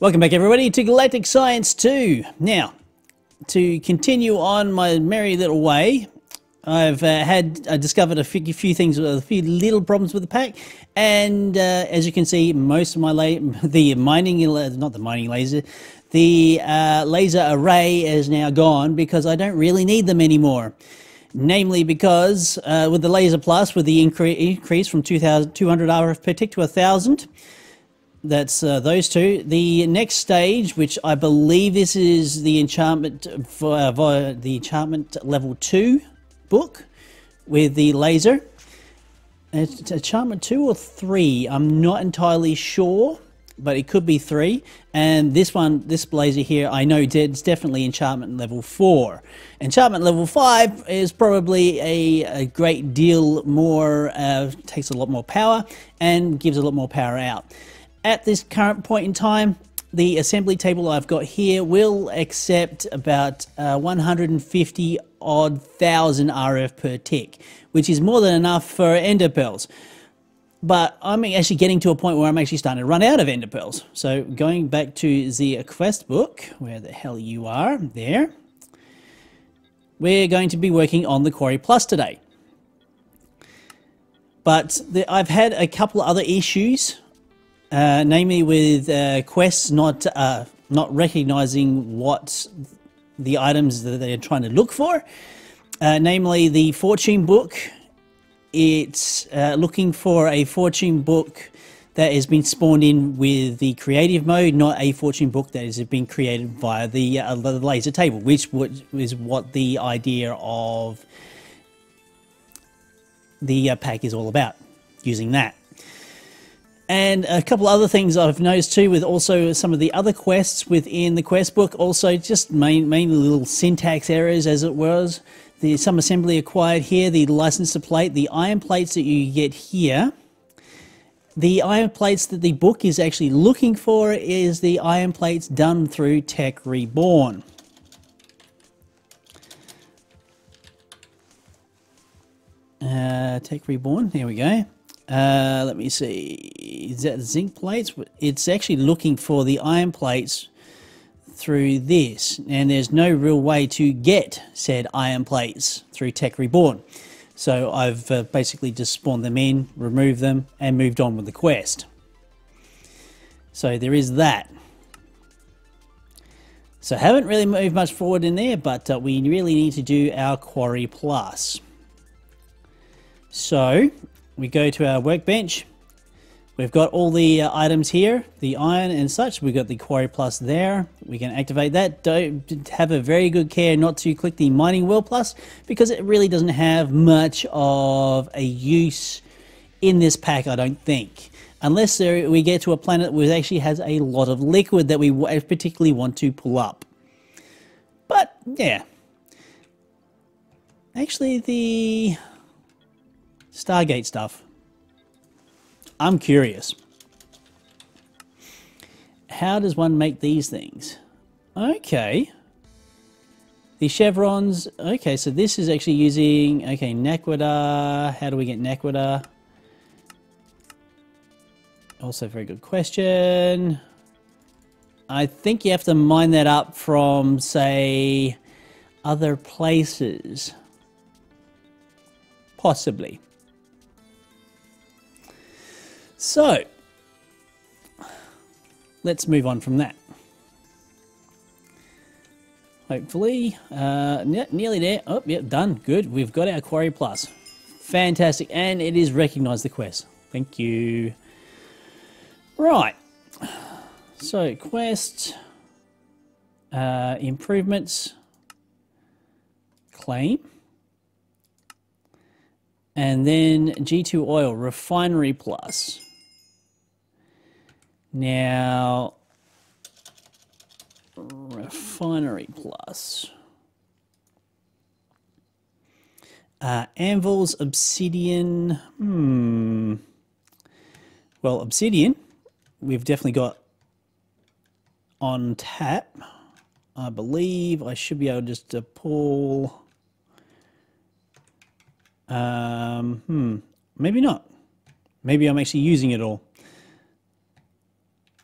Welcome back everybody to Galactic Science 2. Now, to continue on my merry little way, I discovered a few things, a few little problems with the pack, and as you can see, most of my laser array is now gone because I don't really need them anymore. Namely because with the Laser Plus, with the increase from 200 RF per tick to 1,000, that's those two. The next stage, which I believe this is the enchantment for the enchantment level 2 book with the laser. It's enchantment 2 or 3. I'm not entirely sure, but it could be 3. And this one, this laser here, I know it's definitely enchantment level 4. Enchantment level 5 is probably a great deal more, takes a lot more power and gives a lot more power out. At this current point in time, the assembly table I've got here will accept about 150 odd thousand RF per tick, which is more than enough for ender pearls. But I'm actually getting to a point where I'm actually starting to run out of ender pearls. So going back to the quest book, where the hell you are, there, we're going to be working on the Quarry Plus today. But I've had a couple other issues. Namely with quests not recognizing what the items that they're trying to look for. Namely the fortune book. It's looking for a fortune book that has been spawned in with the creative mode, not a fortune book that has been created via the laser table, which is what the idea of the pack is all about, using that. And a couple other things I've noticed too, with also some of the other quests within the quest book, also just mainly little syntax errors as it was. Some assembly acquired here, the license plate, the iron plates that you get here. The iron plates that the book is actually looking for is the iron plates done through Tech Reborn. Tech Reborn, here we go. Let me see, is that zinc plates? It's actually looking for the iron plates through this, and there's no real way to get said iron plates through Tech Reborn. So I've basically just spawned them in, removed them, and moved on with the quest. So there is that. So haven't really moved much forward in there, but we really need to do our Quarry Plus. So we go to our workbench. We've got all the items here, the iron and such. We've got the Quarry Plus there. We can activate that. Don't have a very good care not to click the Mining Wheel Plus, because it really doesn't have much of a use in this pack, I don't think. Unless we get to a planet where it actually has a lot of liquid that we particularly want to pull up. But, yeah. Actually, the Stargate stuff, I'm curious. How does one make these things? Okay. The chevrons, okay, so this is actually using, okay, Naquita. How do we get Naquita? Also a very good question. I think you have to mine that up from, say, other places. Possibly. So, let's move on from that. Hopefully, nearly there. Oh, yep, done. Good. We've got our Quarry Plus. Fantastic. And it is recognized the quest. Thank you. Right. So, quest, improvements, claim. And then G2 Oil, Refinery Plus. Now, Refinery Plus. Anvils, Obsidian. Well, Obsidian, we've definitely got on tap. I believe I should be able just to pull. Maybe not. Maybe I'm actually using it all.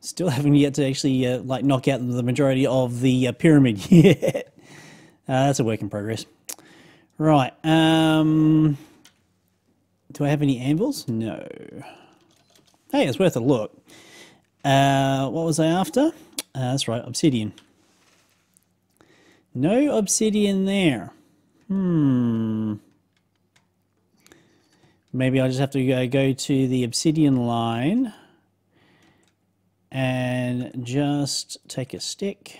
Still haven't yet to actually like knock out the majority of the pyramid yet. That's a work in progress. Right. Do I have any anvils? No. Hey, it's worth a look. What was I after? That's right, obsidian. No obsidian there. Maybe I'll just have to go to the obsidian line and just take a stick.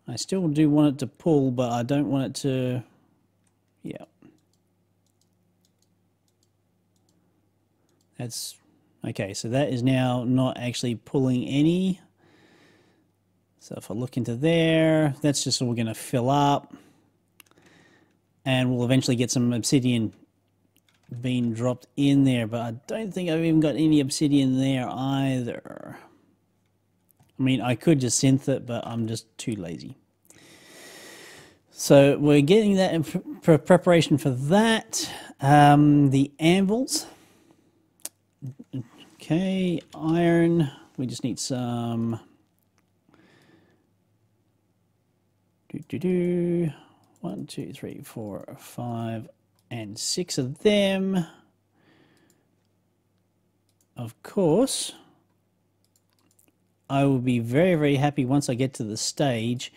I still do want it to pull, but I don't want it to... Yeah. That's... Okay, so that is now not actually pulling any. So if I look into there, that's just all going to fill up. And we'll eventually get some obsidian being dropped in there, but I don't think I've even got any obsidian there either. I mean, I could just synth it, but I'm just too lazy. So we're getting that in preparation for that. The anvils. Okay, iron. We just need some... 1, 2, 3, 4, 5, and 6 of them. Of course, I will be very, very happy once I get to the stage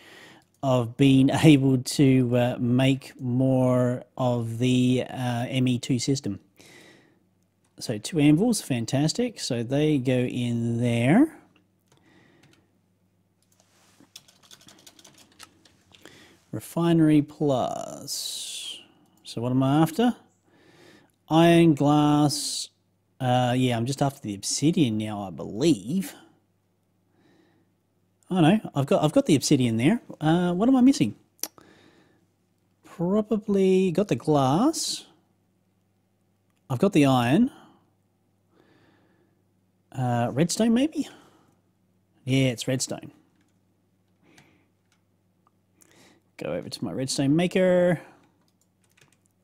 of being able to make more of the ME2 system. So 2 anvils, fantastic. So they go in there. Refinery plus. So what am I after? Iron, glass. Yeah, I'm just after the obsidian now, I believe. Oh no, I've got the obsidian there. What am I missing? Probably got the glass. I've got the iron. Redstone maybe? Yeah, it's redstone. Go over to my redstone maker.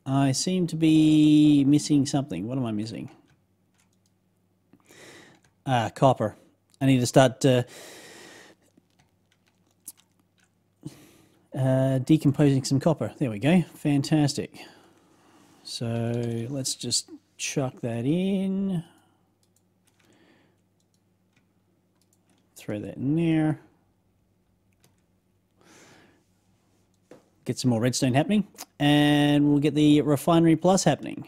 I seem to be missing something. What am I missing? Copper. I need to start decomposing some copper. There we go. Fantastic. So let's just chuck that in. Throw that in there. Get some more redstone happening, and we'll get the refinery plus happening.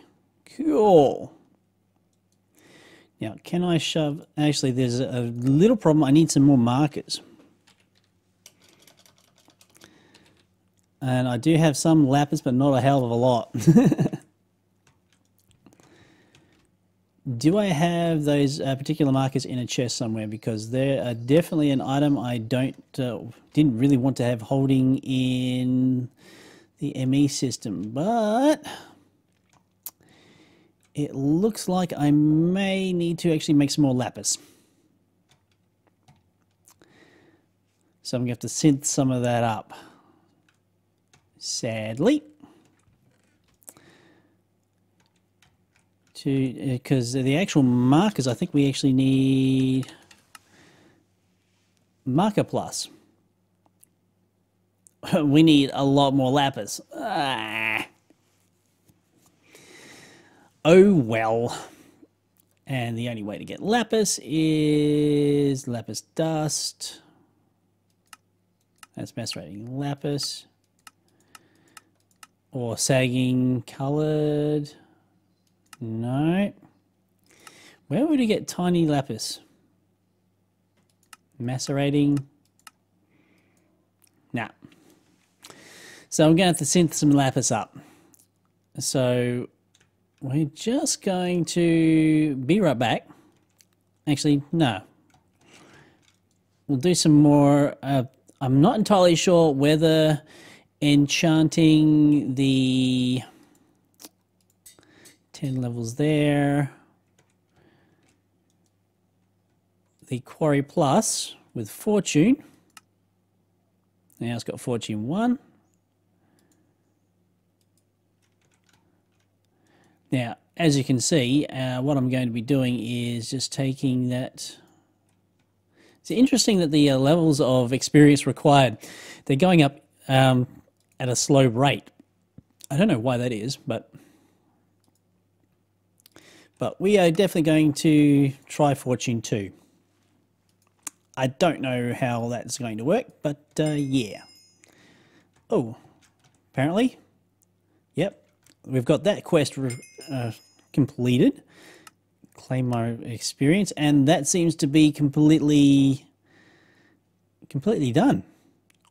Cool. Now, can I shove... Actually, there's a little problem. I need some more markers. And I do have some lapis, but not a hell of a lot. Do I have those particular markers in a chest somewhere? Because they're definitely an item I didn't really want to have holding in the ME system, but it looks like I may need to actually make some more lapis. So I'm going to have to synth some of that up, sadly. Because the actual markers, I think we actually need marker plus. We need a lot more lapis. Oh well. And the only way to get lapis is lapis dust. That's macerating lapis. Or sagging colored. No. Where would you get tiny lapis? Macerating. Nah. So I'm going to have to synth some lapis up. So we're just going to be right back. Actually, no. We'll do some more. I'm not entirely sure whether enchanting the 10 levels there, the Quarry Plus with Fortune. Now it's got Fortune 1. Now, as you can see, what I'm going to be doing is just taking that. It's interesting that the levels of experience required, they're going up at a slow rate. I don't know why that is, but we are definitely going to try Fortune 2. I don't know how that's going to work, but yeah. Oh, apparently, yep, we've got that quest completed. Claim my experience, and that seems to be completely done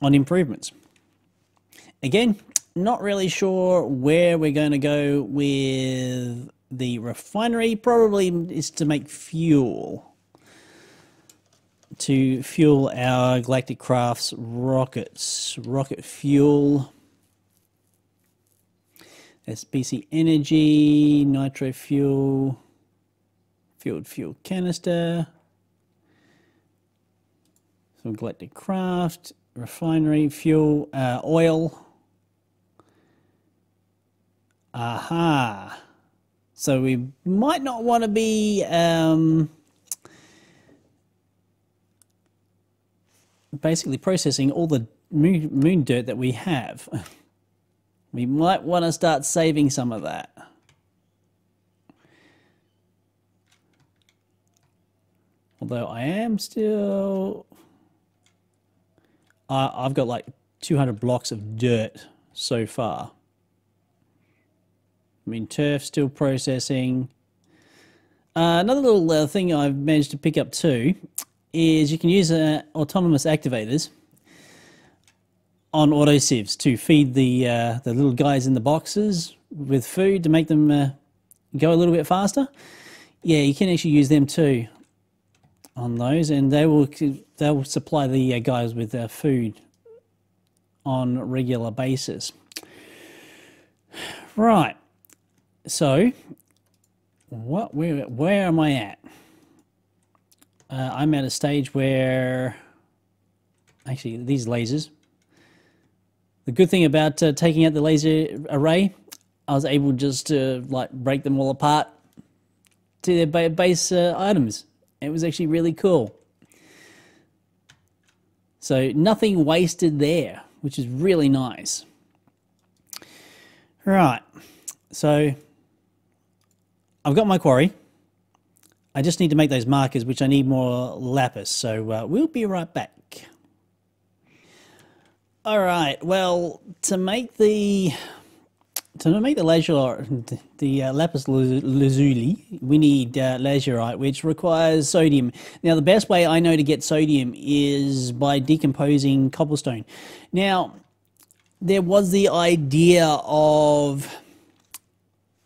on improvements. Again, not really sure where we're going to go with the refinery. Probably is to make fuel. To fuel our Galactic Crafts rockets. Rocket fuel. SBC energy, nitro fuel, fuel canister, some Galactic Craft, refinery, fuel, oil. Aha. So we might not want to be basically processing all the moon dirt that we have. We might want to start saving some of that. Although I am still... I've got like 200 blocks of dirt so far. I mean, turf still processing. Another little thing I've managed to pick up too is you can use autonomous activators on auto sieves to feed the little guys in the boxes with food to make them go a little bit faster. Yeah, you can actually use them too on those, and they will supply the guys with food on a regular basis. Right. So, where am I at? I'm at a stage where actually these lasers. The good thing about taking out the laser array, I was able just to like break them all apart to their base items. It was actually really cool. So nothing wasted there, which is really nice. Right, so I've got my quarry. I just need to make those markers, which I need more lapis. So we'll be right back. All right. Well, to make the lapis lazuli, we need lazurite, which requires sodium. Now, the best way I know to get sodium is by decomposing cobblestone. Now, there was the idea of,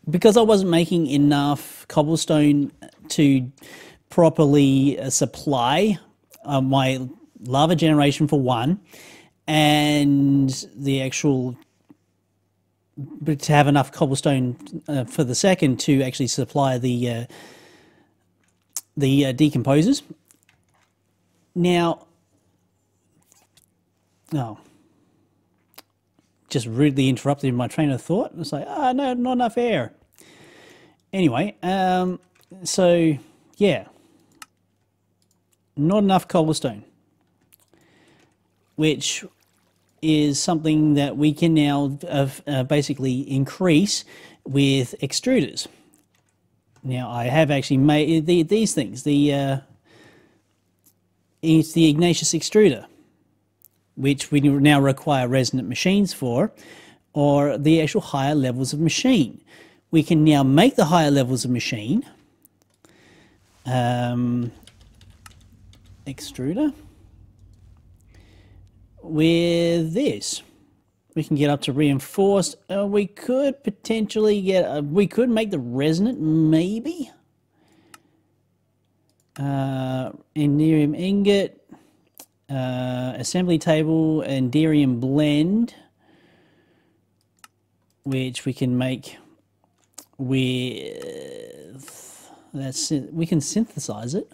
because I wasn't making enough cobblestone to properly supply my lava generation for one, and the actual, but to have enough cobblestone for the second to actually supply the decomposers. Now, just rudely interrupted my train of thought. It's like, no, not enough air. Anyway, so yeah, not enough cobblestone, which is something that we can now basically increase with extruders. Now, I have actually made these things. It's the Ignatius extruder, which we now require resonant machines for, or the actual higher levels of machine. We can now make the higher levels of machine. Extruder. With this, we can get up to reinforced. We could potentially get, we could make the resonant, maybe. Enderium ingot, assembly table, Enderium blend, which we can make with, we can synthesize it.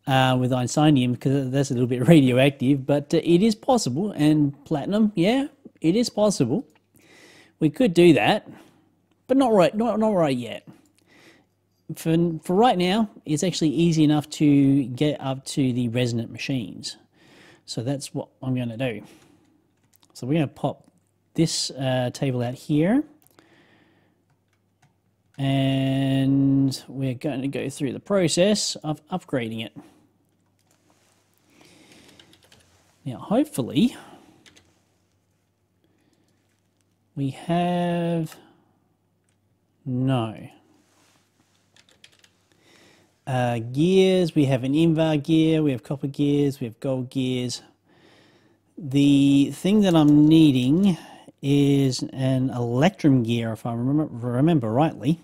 With Einsteinium, because that's a little bit radioactive, but it is possible. And platinum, yeah, it is possible. We could do that, but not right yet. For right now, it's actually easy enough to get up to the resonant machines. So that's what I'm going to do. So we're going to pop this table out here. And we're going to go through the process of upgrading it. Now, hopefully, we have no gears. We have an invar gear, we have copper gears, we have gold gears. The thing that I'm needing is an electrum gear, if I remember rightly.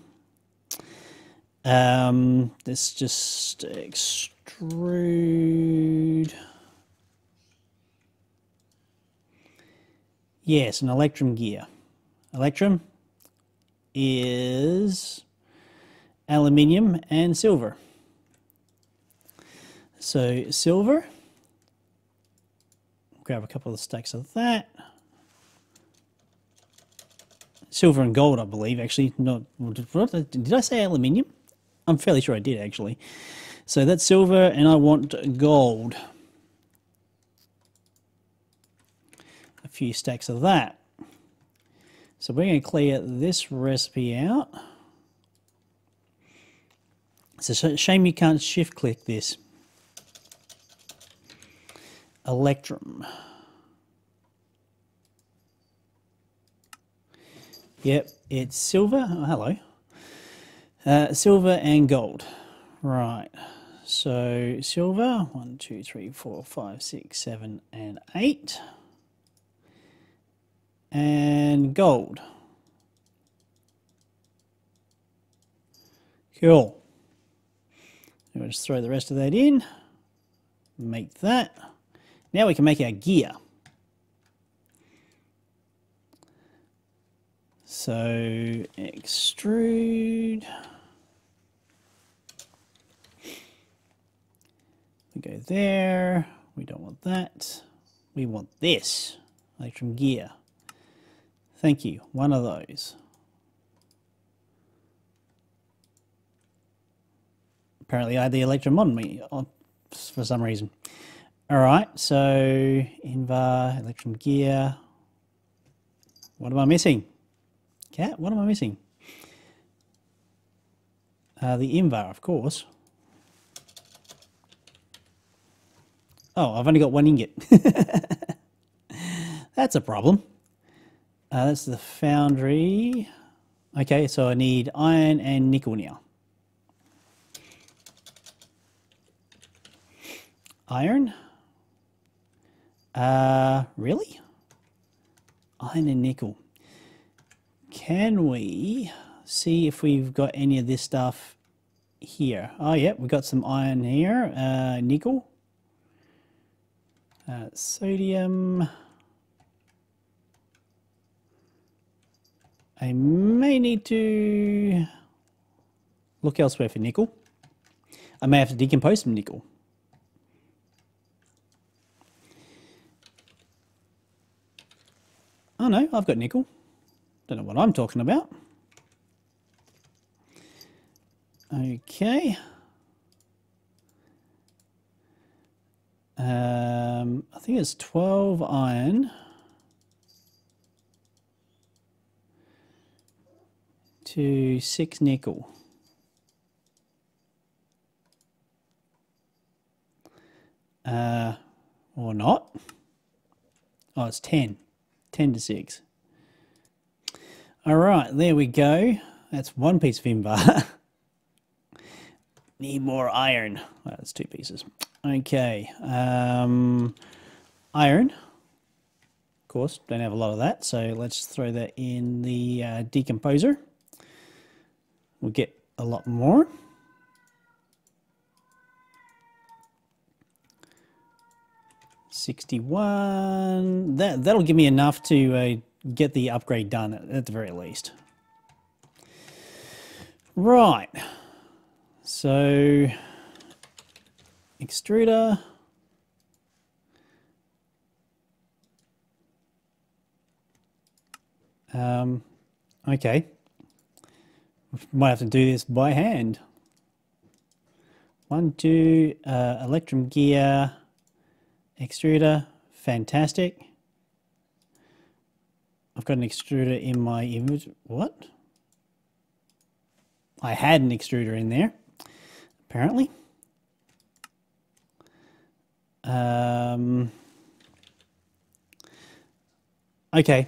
Let's just extrude. Yes, an electrum gear. Electrum is aluminium and silver. So silver, grab a couple of stacks of that. Silver and gold, I believe, actually. Not, did I say aluminium? I'm fairly sure I did, actually. So that's silver, and I want gold. A few stacks of that. So we're going to clear this recipe out. It's a shame you can't shift-click this. Electrum. Yep, it's silver. Oh, hello. Silver and gold. Right. So silver, 1, 2, 3, 4, 5, 6, 7, and 8. And gold. Cool. We'll just throw the rest of that in. Make that. Now we can make our gear. So extrude. We go there. We don't want that. We want this. Electrum gear. Thank you. One of those. Apparently I had the Electrum on me for some reason. Alright, so invar, Electrum gear. What am I missing? Cat, what am I missing? The invar, of course. Oh, I've only got one ingot. That's a problem. That's the foundry. Okay, so I need iron and nickel now. Iron? Really? Iron and nickel. Can we see if we've got any of this stuff here? Oh, yeah, we've got some iron here. Nickel. Sodium. I may need to look elsewhere for nickel. I may have to decompose some nickel. Oh no, I've got nickel. Don't know what I'm talking about. Okay. I think it's 12 iron to 6 nickel. Or not. Oh, it's 10. 10 to 6. All right, there we go. That's one piece of invar. Need more iron. Well, that's 2 pieces. Okay. Iron. Of course, don't have a lot of that, so let's throw that in the decomposer. We'll get a lot more. $61. That'll give me enough to get the upgrade done at the very least. Right. So extruder. Okay. Might have to do this by hand. 1, 2, electrum gear, extruder, fantastic. I've got an extruder in my image. What? I had an extruder in there, apparently. Okay,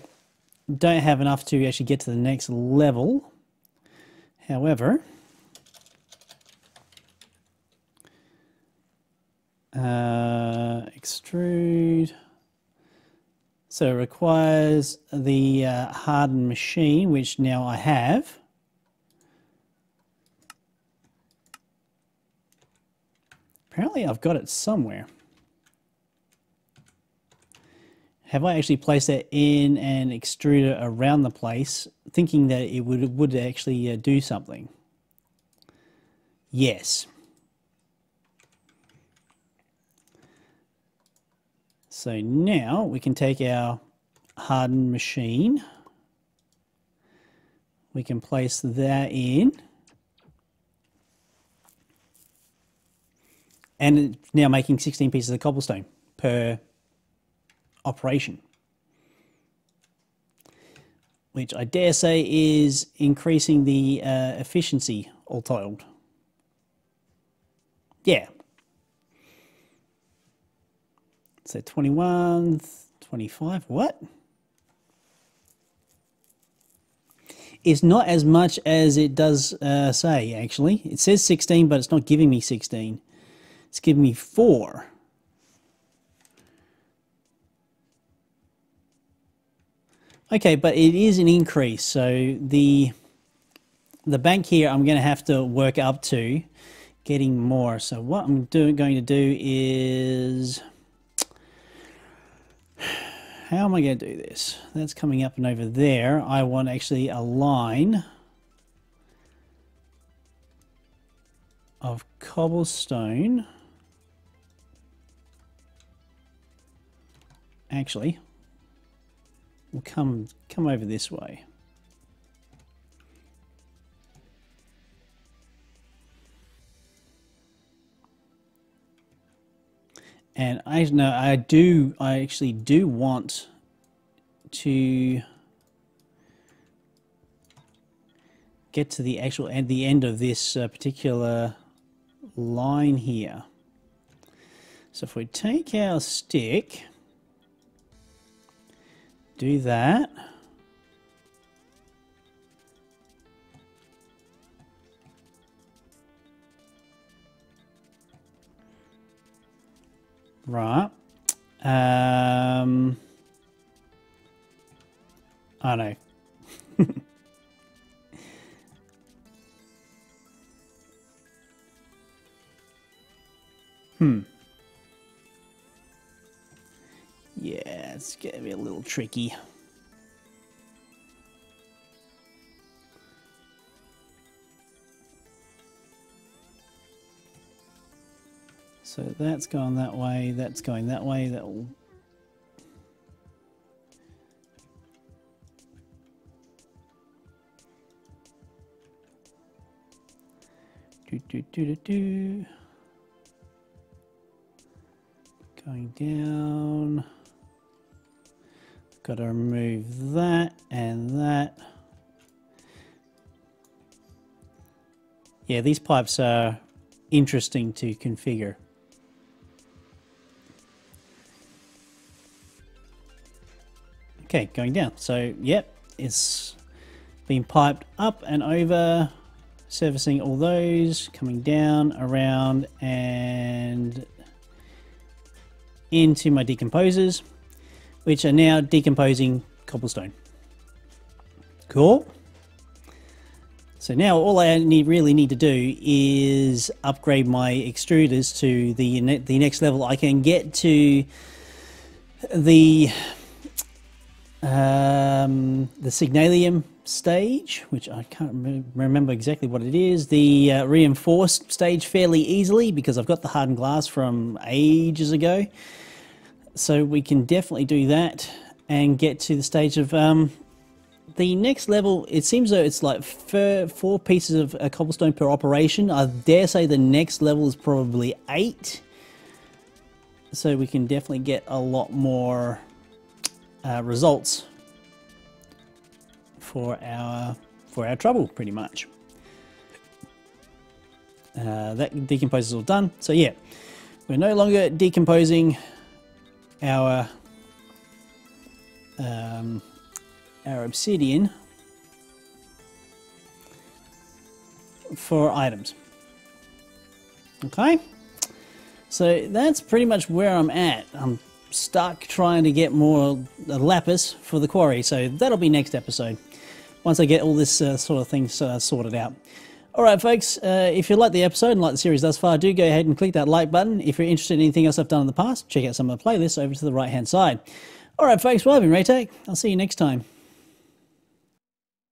don't have enough to actually get to the next level. However, extrude. So it requires the hardened machine, which now I have. Apparently I've got it somewhere. Have I actually placed that in an extruder around the place, thinking that it would actually do something? Yes. So now we can take our hardened machine. We can place that in. And it's now making 16 pieces of cobblestone per operation, which I dare say is increasing the efficiency, all told. Yeah. So 21, 25, what? It's not as much as it does say, actually. It says 16, but it's not giving me 16. It's giving me 4. Okay, but it is an increase. So the bank here, I'm going to have to work up to getting more. So what I'm going to do is, how am I going to do this? That's coming up and over there. I want actually a line of cobblestone. Actually, we'll come over this way. And I actually do want to get to the actual at the end of this particular line here. So if we take our stick, do that. Right. I know. Yeah, it's gonna be a little tricky. So that's going that way, that's going that way, that will... Going down. Got to remove that and that. Yeah, these pipes are interesting to configure. Okay, going down. So, yep, it's been piped up and over, servicing all those, coming down, around, and into my decomposers, which are now decomposing cobblestone. Cool. So now all I really need to do is upgrade my extruders to the next level. I can get to the signalium stage, which I can't remember exactly what it is, the reinforced stage fairly easily because I've got the hardened glass from ages ago. So we can definitely do that and get to the stage of the next level, it seems though it's like 4 pieces of cobblestone per operation. I dare say the next level is probably 8. So we can definitely get a lot more results for our trouble, pretty much. That decompose is all done. So yeah, we're no longer decomposing our obsidian for items. Okay, so that's pretty much where I'm at. I'm stuck trying to get more lapis for the quarry, so that'll be next episode once I get all this sort of things sorted out. Alright folks, if you like the episode and like the series thus far, do go ahead and click that like button. If you're interested in anything else I've done in the past, check out some of the playlists over to the right hand side. Alright folks, well I've been Raetac. I'll see you next time.